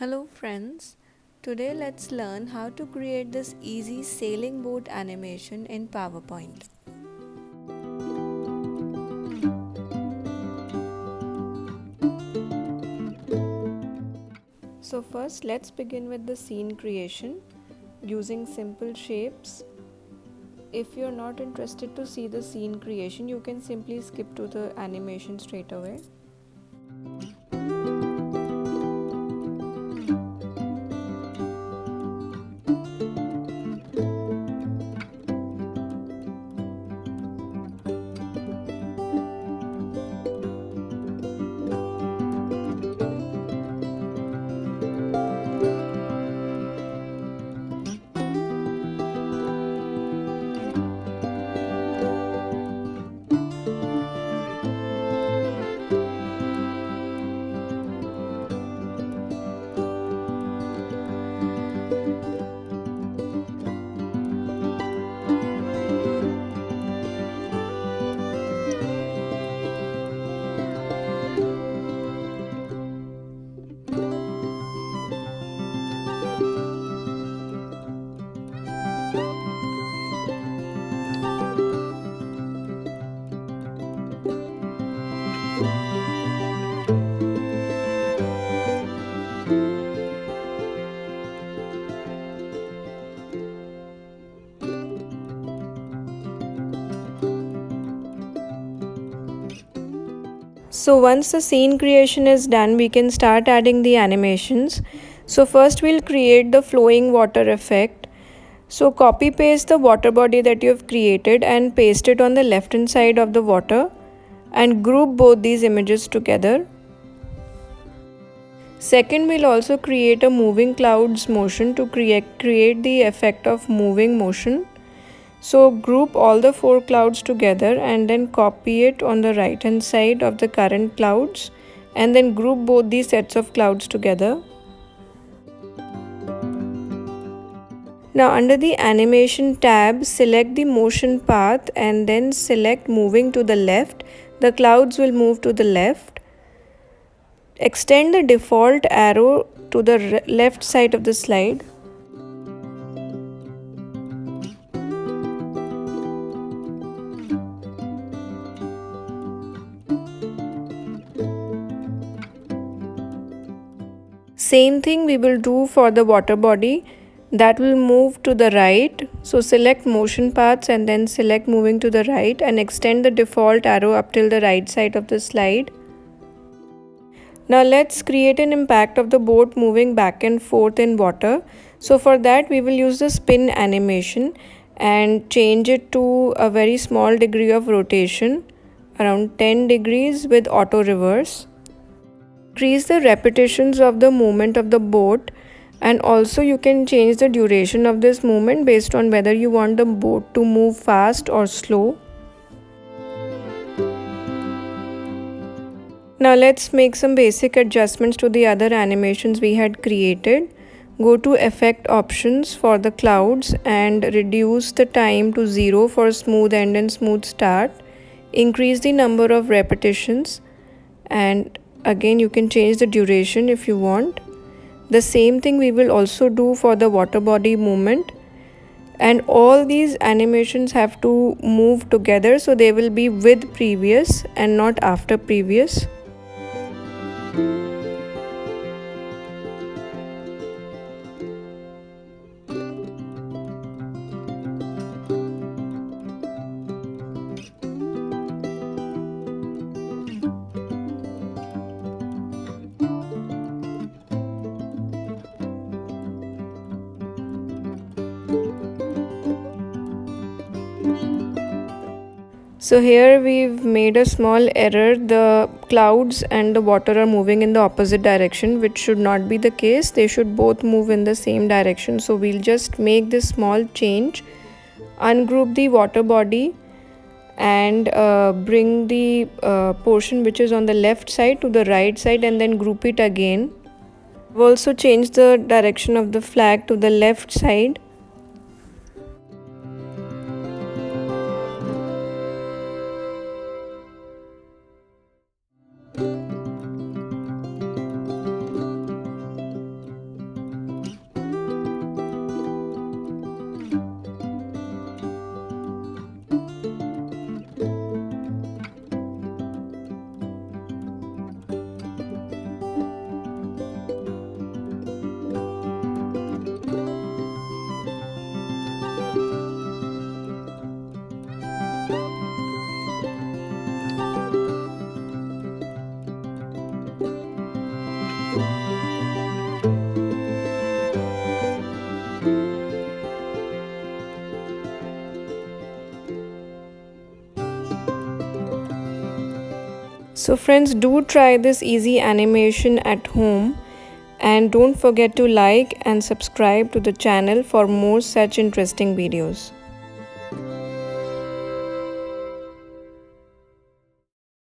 Hello friends, today let's learn how to create this easy sailing boat animation in PowerPoint. So first let's begin with the scene creation using simple shapes. If you're not interested to see the scene creation, you can simply skip to the animation straight away. So once the scene creation is done, we can start adding the animations. So first we'll create the flowing water effect. So copy paste the water body that you have created and paste it on the left hand side of the water and group both these images together. Second, we'll also create a moving clouds motion to create the effect of moving motion. So group all the 4 clouds together and then copy it on the right hand side of the current clouds and then group both these sets of clouds together. Now under the animation tab, select the motion path and then select moving to the left. The clouds will move to the left. Extend the default arrow to the left side of the slide. Same thing we will do for the water body. That will move to the right. So select motion paths and then select moving to the right and extend the default arrow up till the right side of the slide. Now let's create an impact of the boat moving back and forth in water. So for that we will use the spin animation and change it to a very small degree of rotation, around 10 degrees with auto reverse. Increase the repetitions of the movement of the boat, and also you can change the duration of this movement based on whether you want the boat to move fast or slow. Now let's make some basic adjustments to the other animations we had created. Go to effect options for the clouds and reduce the time to 0 for smooth end and smooth start. Increase the number of repetitions and again you can change the duration if you want. The same thing we will also do for the water body movement, and all these animations have to move together, so they will be with previous and not after previous. So here we've made a small error. The clouds and the water are moving in the opposite direction, which should not be the case. They should both move in the same direction. So we'll just make this small change. Ungroup the water body and bring the portion which is on the left side to the right side and then group it again. We've also changed the direction of the flag to the left side. So friends, do try this easy animation at home and don't forget to like and subscribe to the channel for more such interesting videos.